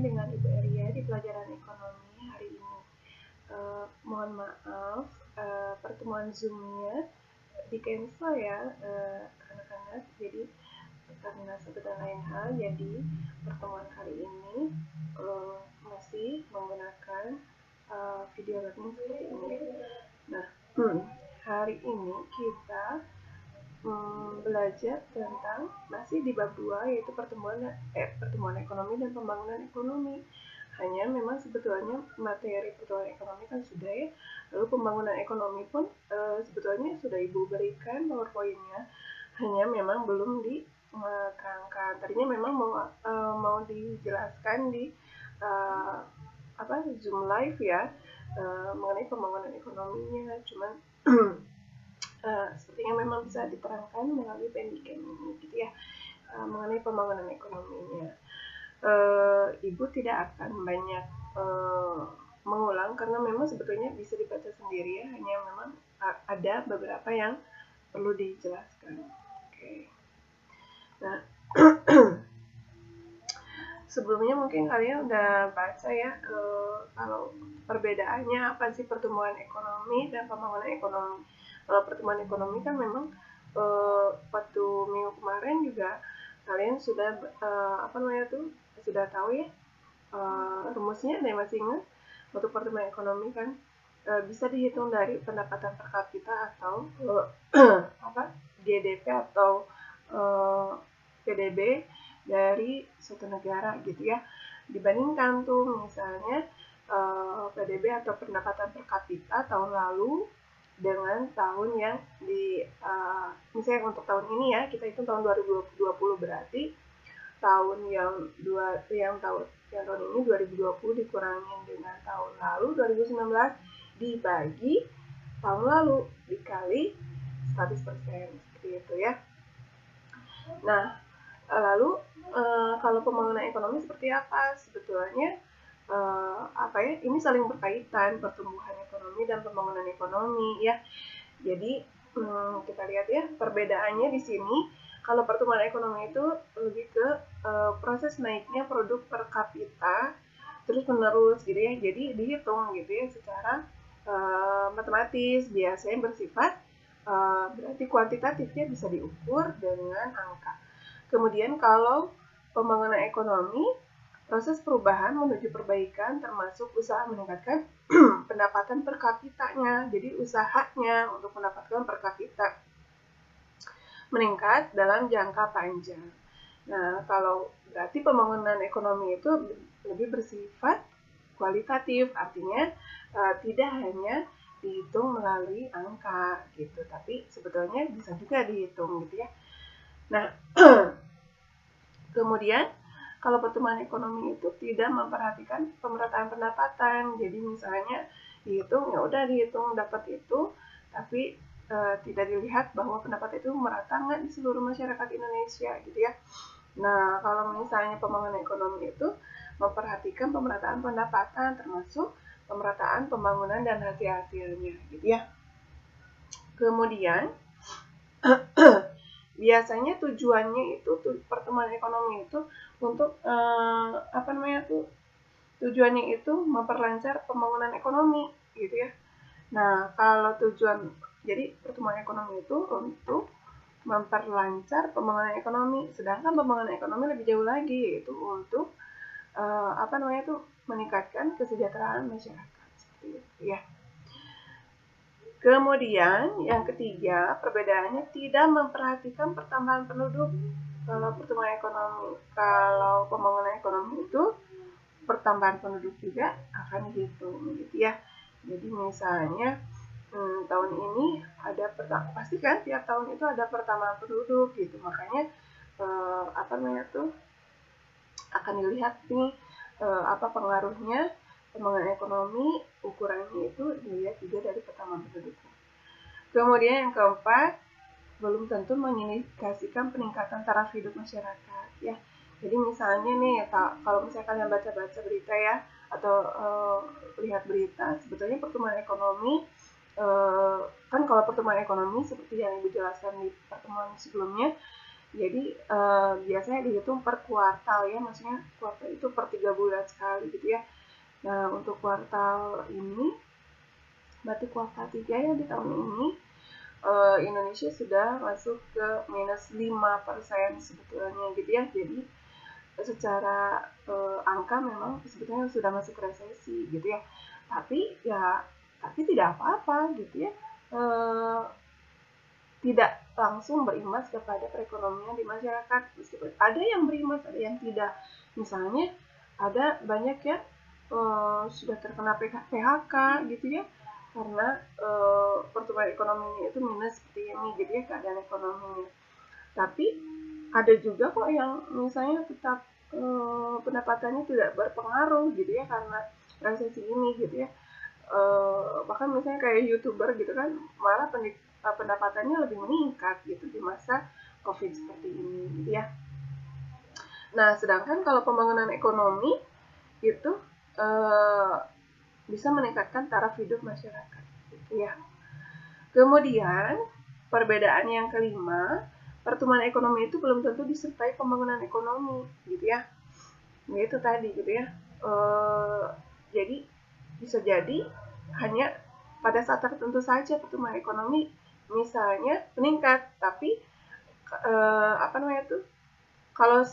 dengan Ibu Elia di pelajaran ekonomi hari ini. Mohon maaf, pertemuan Zoom-nya di cancel ya anak-anak. Jadi karena satu dan lain hal, jadi pertemuan hari ini masih menggunakan video learning seperti ini. Nah, hari ini kita belajar tentang masih di bab 2 yaitu pertumbuhan ekonomi dan pembangunan ekonomi. Hanya memang sebetulnya materi pertumbuhan ekonomi kan sudah ya, lalu pembangunan ekonomi pun sebetulnya sudah Ibu berikan PowerPoint-nya, hanya memang belum diterangkan. Tadinya memang mau dijelaskan di Zoom live ya, mengenai pembangunan ekonominya, cuman sepertinya memang bisa diterangkan melalui Bandicam ini gitu ya, mengenai pembangunan ekonominya. Ibu tidak akan banyak mengulang karena memang sebetulnya bisa dibaca sendiri ya, hanya memang ada beberapa yang perlu dijelaskan. Oke. Nah, sebelumnya mungkin kalian udah baca ya kalau perbedaannya apa sih pertumbuhan ekonomi dan pembangunan ekonomi. Kalau pertumbuhan ekonomi kan memang waktu minggu kemarin juga kalian sudah sudah tahu ya rumusnya, ada yang masih ingat? Untuk pertumbuhan ekonomi kan bisa dihitung dari pendapatan per kapita atau GDP atau PDB dari suatu negara gitu ya. Dibandingkan tuh misalnya PDB atau pendapatan per kapita tahun lalu dengan tahun yang misalnya untuk tahun ini ya, kita hitung tahun 2020, berarti tahun tahun ini 2020 dikurangin dengan tahun lalu 2019 dibagi tahun lalu dikali 100%, seperti itu ya. Nah, lalu kalau pembangunan ekonomi seperti apa? Sebetulnya ini saling berkaitan, pertumbuhan ekonomi dan pembangunan ekonomi ya. Jadi kita lihat ya perbedaannya di sini. Kalau pertumbuhan ekonomi itu lebih ke proses naiknya produk per kapita terus menerus gitu ya. Jadi dihitung gitu ya secara matematis, biasanya bersifat berarti kuantitatifnya bisa diukur dengan angka. Kemudian kalau pembangunan ekonomi, proses perubahan menuju perbaikan termasuk usaha meningkatkan pendapatan per kapitanya. Jadi usahanya untuk mendapatkan per kapita meningkat dalam jangka panjang. Nah, kalau berarti pembangunan ekonomi itu lebih bersifat kualitatif, artinya tidak hanya dihitung melalui angka gitu, tapi sebetulnya bisa juga dihitung gitu ya. Nah, kemudian kalau pertumbuhan ekonomi itu tidak memperhatikan pemerataan pendapatan, jadi misalnya dihitung ya udah dihitung dapat itu, tapi tidak dilihat bahwa pendapat itu merata nggak di seluruh masyarakat Indonesia gitu ya. Nah, kalau misalnya pembangunan ekonomi itu memperhatikan pemerataan pendapatan termasuk pemerataan pembangunan dan hasil-hasilnya gitu ya. Kemudian biasanya tujuannya itu pertumbuhan ekonomi itu untuk tujuannya itu memperlancar pembangunan ekonomi gitu ya. Nah, kalau jadi pertumbuhan ekonomi itu untuk memperlancar pembangunan ekonomi, sedangkan pembangunan ekonomi lebih jauh lagi yaitu untuk meningkatkan kesejahteraan masyarakat seperti itu ya. Kemudian yang ketiga, perbedaannya tidak memperhatikan pertambahan penduduk. Kalau pertumbuhan ekonomi, kalau pembangunan ekonomi itu pertambahan penduduk juga akan dihitung gitu ya. Jadi misalnya tahun ini ada pasti kan tiap tahun itu ada pertambahan penduduk gitu, makanya akan dilihat nih apa pengaruhnya pembangunan ekonomi, ukurannya itu dilihat juga dari pertambahan penduduk. Kemudian yang keempat, belum tentu mengindikasikan peningkatan taraf hidup masyarakat ya. Jadi misalnya nih kalau misalnya kalian baca-baca berita ya atau lihat berita, sebetulnya pertumbuhan ekonomi kan kalau pertumbuhan ekonomi seperti yang Ibu jelaskan di pertemuan sebelumnya Jadi biasanya dihitung per kuartal ya, maksudnya kuartal itu per 3 bulan sekali gitu ya. Nah, untuk kuartal ini, berarti kuartal 3 ya di tahun ini, Indonesia sudah masuk ke minus 5% sebetulnya gitu ya. Jadi secara angka memang sebetulnya sudah masuk resesi gitu ya. Tapi tidak apa-apa gitu ya. Tidak langsung berimbas kepada perekonomian di masyarakat. Meskipun ada yang berimbas, ada yang tidak. Misalnya ada banyak ya sudah terkena PHK gitu ya, karena pertumbuhan ekonominya itu minus seperti ini gitu ya, keadaan ekonominya. Tapi ada juga kok yang misalnya tetap pendapatannya tidak berpengaruh gitu ya karena resesi ini gitu ya. Bahkan misalnya kayak YouTuber gitu kan, malah pendapatannya lebih meningkat gitu di masa COVID seperti ini gitu ya. Nah, sedangkan kalau pembangunan ekonomi itu bisa meningkatkan taraf hidup masyarakat gitu ya. Kemudian perbedaan yang kelima, pertumbuhan ekonomi itu belum tentu disertai pembangunan ekonomi gitu ya. Itu tadi gitu ya. Jadi bisa jadi hanya pada saat tertentu saja pertumbuhan ekonomi misalnya meningkat, tapi kalau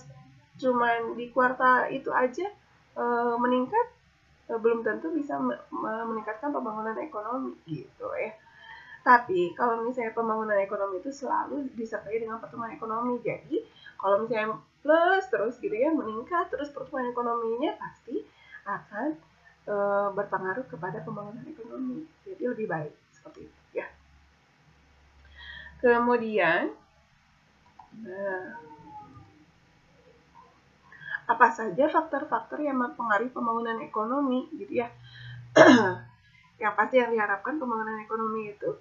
cuman di kuartal itu aja meningkat, belum tentu bisa meningkatkan pembangunan ekonomi gitu ya. Tapi kalau misalnya pembangunan ekonomi itu selalu disertai dengan pertumbuhan ekonomi. Jadi kalau misalnya plus terus gitu ya, meningkat terus pertumbuhan ekonominya, pasti akan berpengaruh kepada pembangunan ekonomi. Jadi lebih baik seperti itu ya. Kemudian apa saja faktor-faktor yang mempengaruhi pembangunan ekonomi gitu ya. Yang pasti yang diharapkan pembangunan ekonomi itu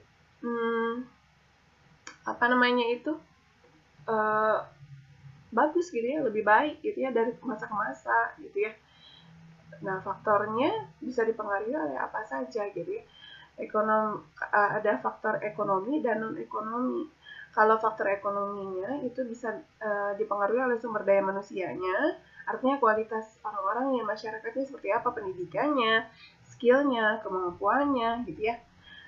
bagus gitu ya, lebih baik gitu ya dari masa ke masa gitu ya. Nah, faktornya bisa dipengaruhi oleh apa saja gitu ya. Ada faktor ekonomi dan non ekonomi. Kalau faktor ekonominya itu bisa dipengaruhi oleh sumber daya manusianya, artinya kualitas orang-orang yang masyarakatnya seperti apa, pendidikannya, skillnya, kemampuannya gitu ya.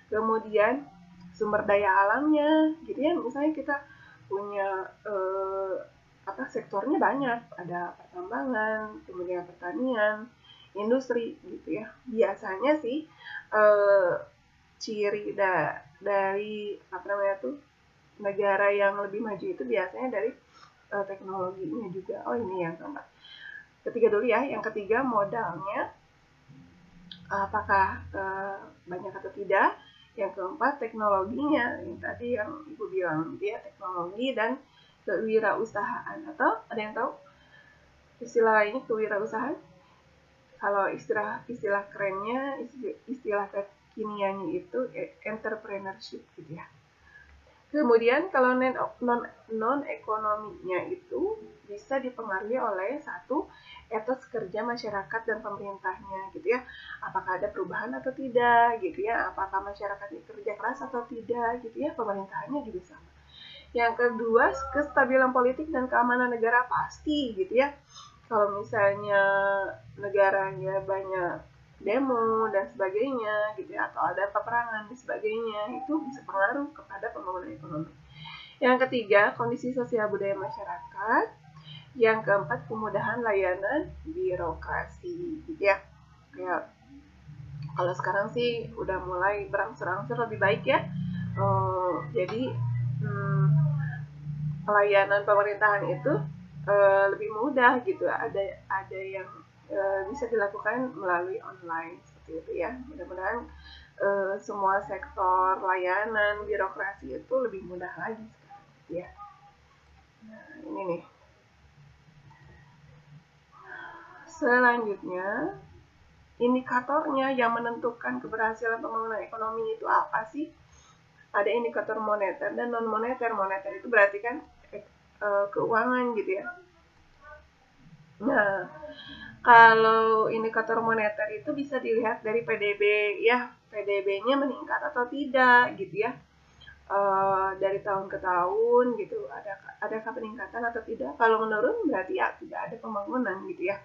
Kemudian sumber daya alamnya gitu ya, misalnya kita punya sektornya banyak, ada pertambangan, kemudian pertanian, industri gitu ya. Biasanya sih ciri dari negara yang lebih maju itu biasanya dari teknologinya juga. Oh, ini yang keempat. Ketiga dulu ya. Yang ketiga, modalnya apakah banyak atau tidak. Yang keempat, teknologinya. Yang tadi yang Ibu bilang, dia teknologi dan kewirausahaan. Atau ada yang tahu istilah ini, kewirausahaan? Kalau istilah kerennya, istilah kekiniannya itu entrepreneurship gitu ya. Kemudian kalau non ekonominya itu bisa dipengaruhi oleh satu, etos kerja masyarakat dan pemerintahnya gitu ya. Apakah ada perubahan atau tidak gitu ya. Apakah masyarakat kerja keras atau tidak gitu ya. Pemerintahannya juga sama. Yang kedua, kestabilan politik dan keamanan negara pasti gitu ya. Kalau misalnya negaranya banyak demo dan sebagainya gitu ya, atau ada peperangan dan sebagainya, itu bisa pengaruh kepada pembangunan ekonomi. Yang ketiga, kondisi sosial budaya masyarakat. Yang keempat, kemudahan layanan birokrasi gitu ya. Kayak kalau sekarang sih udah mulai berangsur-angsur lebih baik ya. Jadi pelayanan pemerintahan itu lebih mudah gitu. Ada yang bisa dilakukan melalui online seperti itu ya. Mudah-mudahan semua sektor layanan birokrasi itu lebih mudah lagi sekarang ya. Nah, ini nih. Selanjutnya, indikatornya yang menentukan keberhasilan pembangunan ekonomi itu apa sih? Ada indikator moneter dan non moneter. Moneter itu berarti kan keuangan gitu ya. Nah, kalau indikator moneter itu bisa dilihat dari PDB ya, PDB-nya meningkat atau tidak gitu ya. dari tahun ke tahun gitu, adakah peningkatan atau tidak? Kalau menurun berarti ya tidak ada pembangunan gitu ya.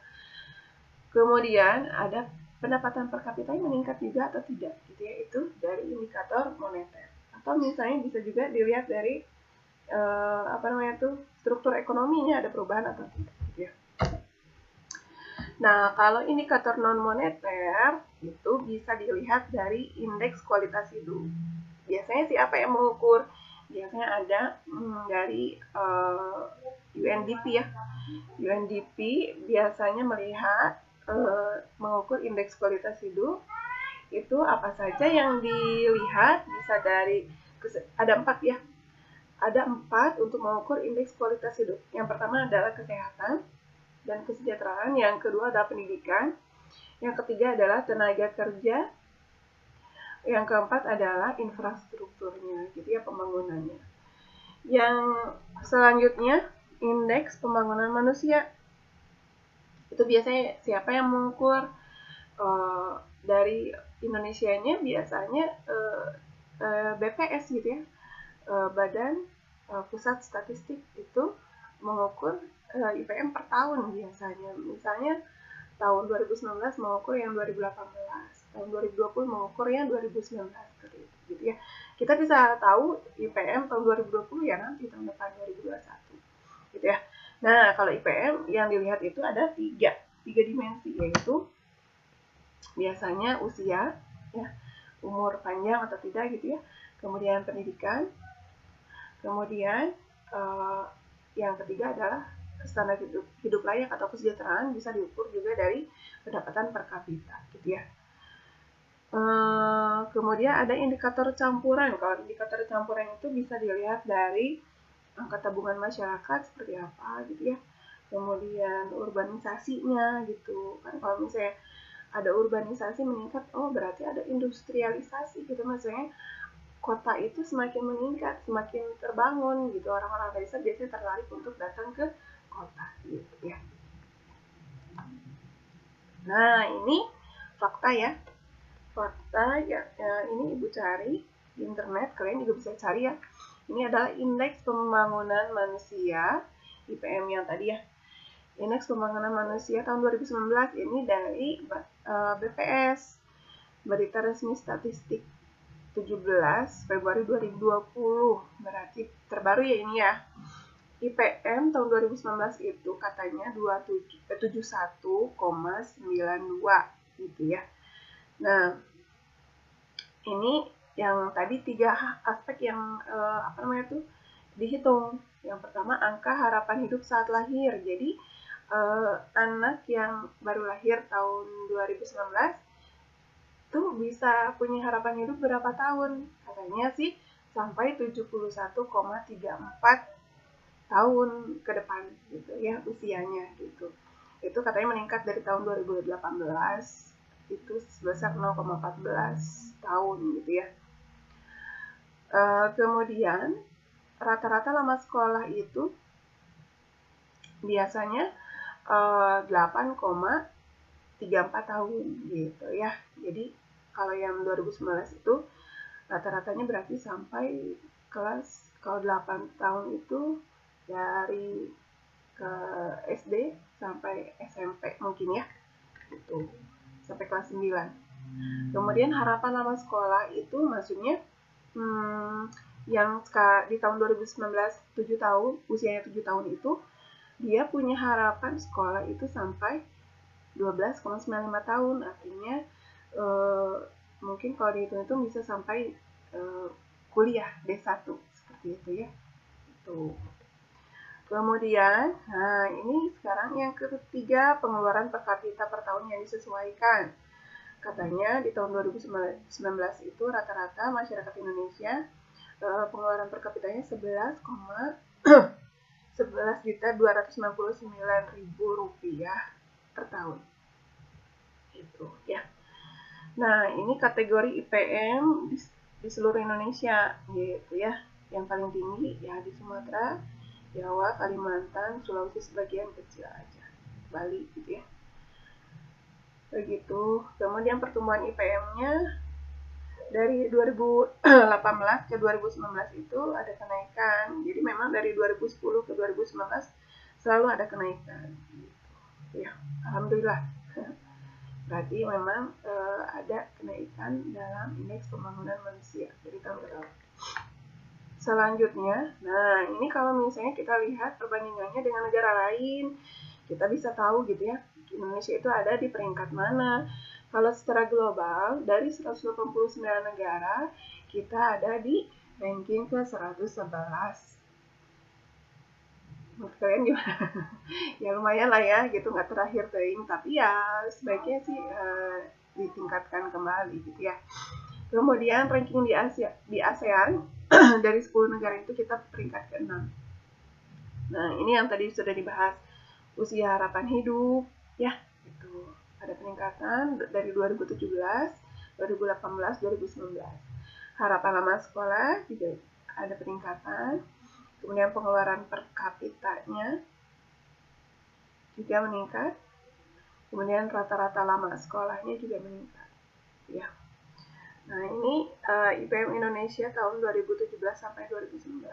Kemudian ada pendapatan per kapita yang meningkat juga atau tidak gitu ya, itu dari indikator moneter. Atau misalnya bisa juga dilihat dari struktur ekonominya ada perubahan atau tidak gitu ya. Nah, kalau indikator non moneter itu bisa dilihat dari indeks kualitas hidup. Biasanya siapa yang mengukur? Biasanya ada dari UNDP ya. UNDP biasanya melihat mengukur indeks kualitas hidup. Itu apa saja yang dilihat, bisa dari ada 4 ya. Ada 4 untuk mengukur indeks kualitas hidup. Yang pertama adalah kesehatan dan kesejahteraan, yang kedua adalah pendidikan, yang ketiga adalah tenaga kerja, yang keempat adalah infrastrukturnya, gitu ya, pembangunannya. Yang selanjutnya indeks pembangunan manusia. Itu biasanya siapa yang mengukur? Dari Indonesianya biasanya BPS gitu ya, Badan Pusat Statistik itu mengukur IPM per tahun biasanya. Misalnya tahun 2019 mengukur yang 2018, tahun 2020 mengukur yang 2019 gitu ya. Kita bisa tahu IPM tahun 2020 ya nanti tahun depan 2021 gitu ya. Nah, kalau IPM yang dilihat itu ada tiga dimensi, yaitu biasanya usia ya, umur panjang atau tidak gitu ya, kemudian pendidikan, kemudian yang ketiga adalah standar hidup layak atau kesejahteraan, bisa diukur juga dari pendapatan per kapita gitu ya. Kemudian ada indikator campuran. Kalau indikator campuran itu bisa dilihat dari angka tabungan masyarakat seperti apa gitu ya, kemudian urbanisasinya gitu kan. Kalau misalnya ada urbanisasi meningkat, oh berarti ada industrialisasi gitu, maksudnya kota itu semakin meningkat, semakin terbangun gitu, orang-orang desa biasanya tertarik untuk datang ke kota gitu ya. Nah, ini fakta ya. Fakta ya, ini Ibu cari di internet, kalian juga bisa cari ya. Ini adalah indeks pembangunan manusia, IPM yang tadi ya. Indeks pembangunan manusia tahun 2019 ini dari BPS, Berita Resmi Statistik 17 Februari 2020, berarti terbaru ya ini ya. IPM tahun 2019 itu katanya 71,92 gitu ya. Nah, ini yang tadi 3 aspek yang dihitung. Yang pertama, angka harapan hidup saat lahir. Jadi anak yang baru lahir tahun 2019 tuh bisa punya harapan hidup berapa tahun? Katanya sih sampai 71,34 tahun ke depan gitu ya usianya gitu. Itu katanya meningkat dari tahun 2018 itu sebesar 0,14 tahun gitu ya. Kemudian rata-rata lama sekolah itu biasanya 8,34 tahun gitu ya. Jadi kalau yang 2019 itu rata-ratanya berarti sampai kelas, kalau 8 tahun itu dari ke SD sampai SMP mungkin ya, gitu, sampai kelas 9. Kemudian harapan lama sekolah itu maksudnya yang di tahun 2019 7 tahun, usianya 7 tahun itu dia punya harapan sekolah itu sampai 12,95 tahun, artinya mungkin kalau dihitung-hitung bisa sampai kuliah D1 seperti itu ya. Tuh. Kemudian, nah ini sekarang yang ketiga, pengeluaran per kapita per tahun yang disesuaikan. Katanya di tahun 2019 itu rata-rata masyarakat Indonesia pengeluaran per kapitanya 11.269.000 rupiah per tahun. Itu ya. Nah, ini kategori IPM di seluruh Indonesia gitu ya. Yang paling tinggi ya di Sumatera, Jawa, Kalimantan, Sulawesi sebagian kecil aja, Bali gitu ya. Begitu. Kemudian pertumbuhan IPM-nya dari 2018 ke 2019 itu ada kenaikan. Jadi memang dari 2010 ke 2019 selalu ada kenaikan. Ya, alhamdulillah. Berarti memang ada kenaikan dalam indeks pembangunan manusia dari tahun ke tahun. Selanjutnya, nah ini kalau misalnya kita lihat perbandingannya dengan negara lain, kita bisa tahu gitu ya, Indonesia itu ada di peringkat mana. Kalau secara global, dari 189 negara, kita ada di ranking ke 111. Menurut kalian gimana? Ya lumayan lah ya, gitu, nggak terakhir teing, tapi ya sebaiknya sih ditingkatkan kembali gitu ya. Kemudian ranking di ASEAN dari 10 negara itu kita peringkat ke-6. Nah, ini yang tadi sudah dibahas, usia harapan hidup ya, itu ada peningkatan dari 2017, 2018, 2019. Harapan lama sekolah juga ada peningkatan. Kemudian pengeluaran per kapitanya juga meningkat. Kemudian rata-rata lama sekolahnya juga meningkat. Ya. Nah, ini IPM Indonesia tahun 2017 sampai 2019.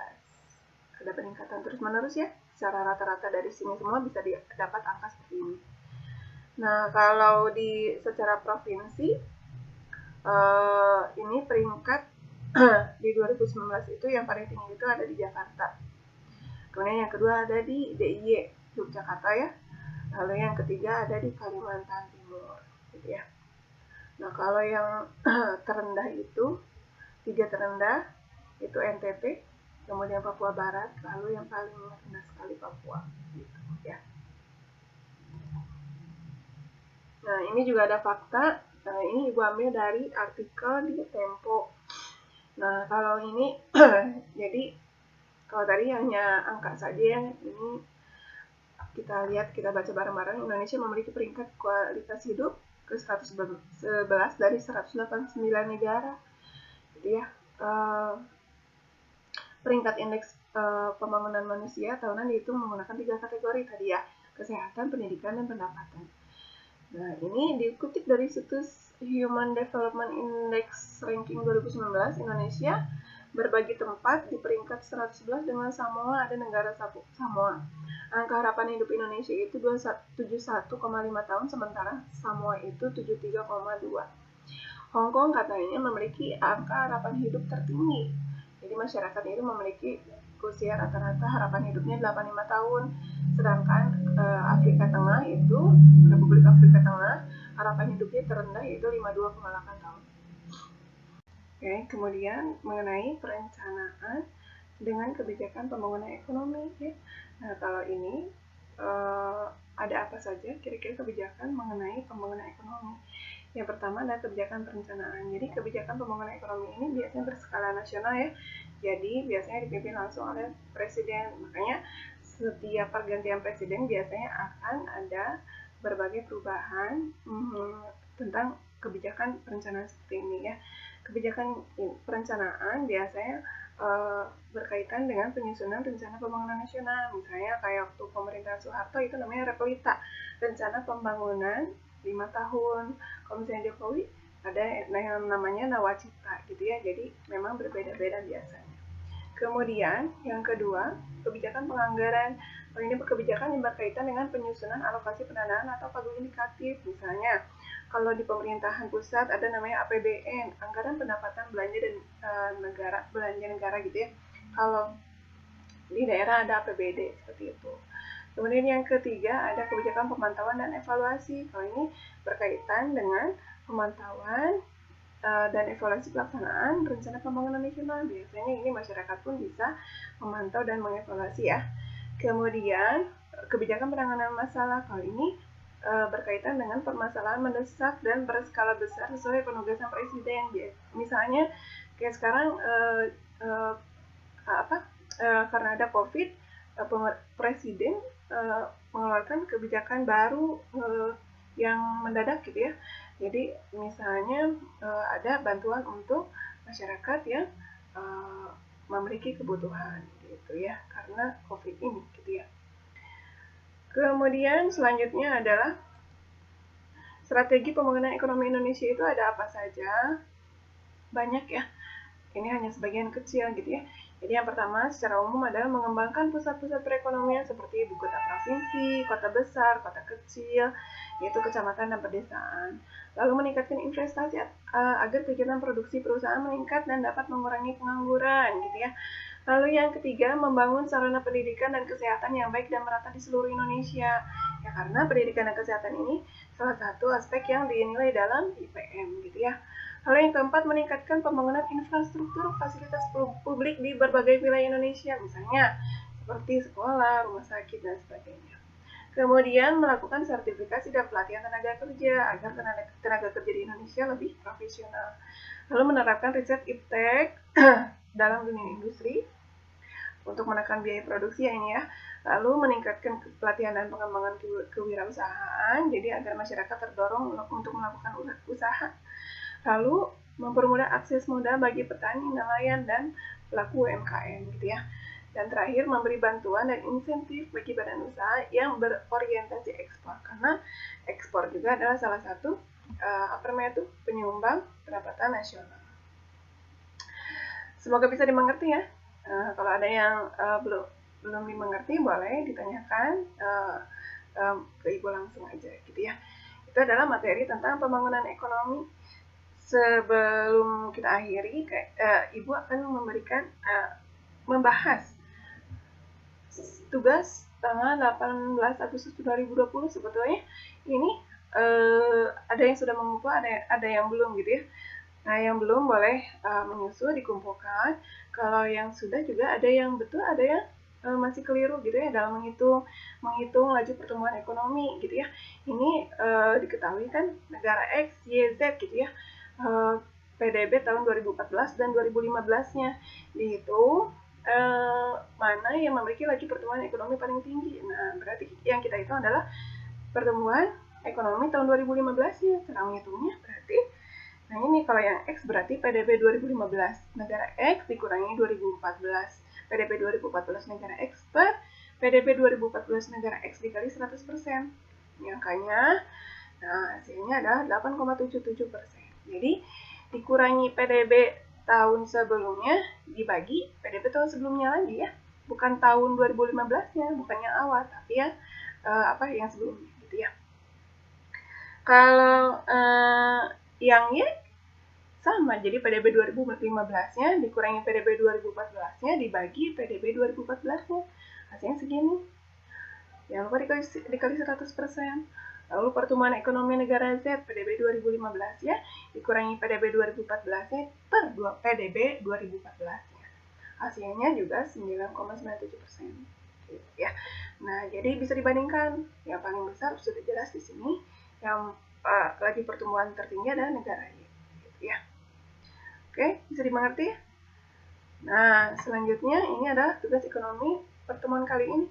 Ada peningkatan terus-menerus ya. Secara rata-rata dari sini semua bisa dapat angka seperti ini. Nah, kalau secara provinsi, ini peringkat di 2019 itu yang paling tinggi itu ada di Jakarta. Kemudian yang kedua ada di DIY, Yogyakarta ya. Lalu yang ketiga ada di Kalimantan Timur, gitu ya. Nah, kalau yang terendah itu, 3 terendah, itu NTT, kemudian Papua Barat, lalu yang paling rendah sekali Papua, gitu ya. Nah, ini juga ada fakta, ini Ibu ambil dari artikel di Tempo. Nah, kalau ini, jadi, kalau tadi hanya angka saja ya, ini kita lihat, kita baca bareng-bareng, Indonesia memiliki peringkat kualitas hidup ke 111 dari 189 negara, gitu ya. Peringkat indeks pembangunan manusia tahunan dihitung menggunakan 3 kategori tadi ya, kesehatan, pendidikan, dan pendapatan. Nah, ini dikutip dari situs Human Development Index Ranking 2019, Indonesia berbagi tempat di peringkat 111 dengan Samoa, ada negara Samoa. Angka harapan hidup Indonesia itu 71,5 tahun, sementara Samoa itu 73,2. Hong Kong katanya memiliki angka harapan hidup tertinggi. Jadi masyarakat itu memiliki usia rata-rata harapan hidupnya 85 tahun. Sedangkan Afrika Tengah itu, Republik Afrika Tengah, harapan hidupnya terendah yaitu 52,8 tahun. Oke, kemudian mengenai perencanaan dengan kebijakan pembangunan ekonomi ya. Nah, kalau ini ada apa saja kira-kira kebijakan mengenai pembangunan ekonomi. Yang pertama adalah kebijakan perencanaan. Jadi kebijakan pembangunan ekonomi ini biasanya berskala nasional ya. Jadi biasanya dipimpin langsung oleh presiden. Makanya setiap pergantian presiden biasanya akan ada berbagai perubahan tentang kebijakan perencanaan seperti ini ya. Kebijakan perencanaan biasanya berkaitan dengan penyusunan rencana pembangunan nasional. Misalnya kayak waktu pemerintahan Soeharto itu namanya Repelita, rencana pembangunan 5 tahun. Kalau misalnya Jokowi ada yang namanya Nawacita gitu ya. Jadi memang berbeda-beda biasanya. Kemudian yang kedua, kebijakan penganggaran. Ini kebijakan yang berkaitan dengan penyusunan alokasi pendanaan atau pagu indikatif. Misalnya kalau di pemerintahan pusat ada namanya APBN, anggaran pendapatan belanja dan belanja negara gitu ya. Kalau di daerah ada APBD seperti itu. Kemudian yang ketiga ada kebijakan pemantauan dan evaluasi. Kalau ini berkaitan dengan pemantauan dan evaluasi pelaksanaan rencana pembangunan nasional. Biasanya ini masyarakat pun bisa memantau dan mengevaluasi ya. Kemudian kebijakan penanganan masalah. Kalau ini berkaitan dengan permasalahan mendesak dan berskala besar sesuai penugasan presiden. Misalnya kayak sekarang karena ada COVID, presiden mengeluarkan kebijakan baru yang mendadak gitu ya. Jadi misalnya ada bantuan untuk masyarakat yang memiliki kebutuhan gitu ya karena COVID ini gitu ya. Kemudian selanjutnya adalah strategi pembangunan ekonomi Indonesia itu ada apa saja? banyak ya. Ini hanya sebagian kecil gitu ya. Jadi yang pertama secara umum adalah mengembangkan pusat-pusat perekonomian seperti ibu kota provinsi, kota besar, kota kecil, yaitu kecamatan dan pedesaan. Lalu meningkatkan investasi agar kegiatan produksi perusahaan meningkat dan dapat mengurangi pengangguran gitu ya. Lalu yang ketiga, membangun sarana pendidikan dan kesehatan yang baik dan merata di seluruh Indonesia. Ya karena pendidikan dan kesehatan ini salah satu aspek yang dinilai dalam IPM gitu ya. Lalu yang keempat, meningkatkan pembangunan infrastruktur fasilitas publik di berbagai wilayah Indonesia, misalnya seperti sekolah, rumah sakit, dan sebagainya. Kemudian melakukan sertifikasi dan pelatihan tenaga kerja agar tenaga kerja di Indonesia lebih profesional. Lalu menerapkan riset iptek dalam dunia industri untuk menekan biaya produksi ya ini ya. Lalu meningkatkan pelatihan dan pengembangan kewirausahaan, jadi agar masyarakat terdorong untuk melakukan usaha. Lalu mempermudah akses modal bagi petani, nelayan, dan pelaku UMKM gitu ya. Dan terakhir memberi bantuan dan insentif bagi badan usaha yang berorientasi ekspor, karena ekspor juga adalah salah satu penyumbang pendapatan nasional. Semoga bisa dimengerti ya. Kalau ada yang belum dimengerti boleh ditanyakan ke Ibu langsung aja gitu ya. Itu adalah materi tentang pembangunan ekonomi. Sebelum kita akhiri, Ibu akan membahas tugas tanggal 18 Agustus 2020 sebetulnya ini ada yang sudah mengumpul, ada yang belum gitu ya. Nah, yang belum boleh menyusul dikumpulkan. Kalau yang sudah juga ada yang betul, ada yang masih keliru gitu ya dalam menghitung laju pertumbuhan ekonomi gitu ya. Ini diketahui kan negara X, Y, Z gitu ya. PDB tahun 2014 dan 2015-nya dihitung mana yang memiliki laju pertumbuhan ekonomi paling tinggi. Nah, berarti yang kita hitung adalah pertumbuhan ekonomi tahun 2015-nya. Cara menghitungnya berarti, nah ini kalau yang X berarti PDB 2015 negara X dikurangi 2014. PDB 2014 negara X per PDB 2014 negara X dikali 100%. Angkanya, nah hasilnya adalah 8,77%. Jadi dikurangi PDB tahun sebelumnya dibagi PDB tahun sebelumnya lagi ya, bukan tahun 2015-nya, bukan yang awal, tapi ya yang sebelumnya gitu ya. Kalau yang Y sama, jadi PDB 2015-nya dikurangi PDB 2014-nya dibagi PDB 2014-nya, hasilnya segini. Jangan lupa dikali 100%. Lalu pertumbuhan ekonomi negara Z PDB 2015 ya dikurangi PDB 2014-nya per PDB 2014-nya. Hasilnya juga 9,97%. Gitu ya. Nah, jadi bisa dibandingkan. Yang paling besar sudah jelas di sini. Yang laju pertumbuhan tertinggi adalah negara Y. Gitu ya. Oke, bisa dimengerti? Nah, selanjutnya ini adalah tugas ekonomi pertemuan kali ini.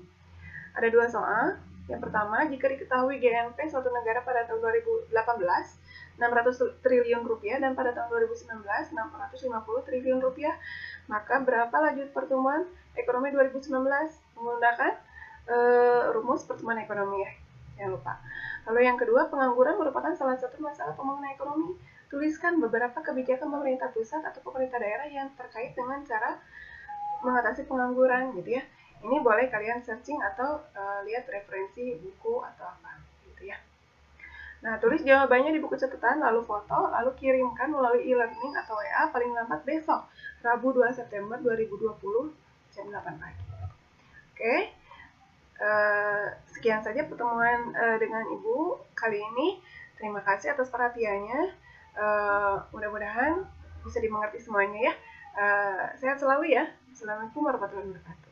Ada 2 soal. Yang pertama, jika diketahui GNP suatu negara pada tahun 2018 600 triliun rupiah dan pada tahun 2019 650 triliun rupiah, maka berapa laju pertumbuhan ekonomi 2019? Menggunakan rumus pertumbuhan ekonomi ya, jangan lupa. Lalu yang kedua, pengangguran merupakan salah satu masalah pembangunan ekonomi. Tuliskan beberapa kebijakan pemerintah pusat atau pemerintah daerah yang terkait dengan cara mengatasi pengangguran gitu ya. Ini boleh kalian searching atau lihat referensi buku atau apa gitu ya. Nah, tulis jawabannya di buku catatan, lalu foto, lalu kirimkan melalui e-learning atau WA paling lambat besok, Rabu 2 September 2020 jam 8 pagi. Oke, sekian saja pertemuan dengan Ibu kali ini. Terima kasih atas perhatiannya. Mudah-mudahan bisa dimengerti semuanya ya. Sehat selalu ya. Assalamualaikum warahmatullahi wabarakatuh.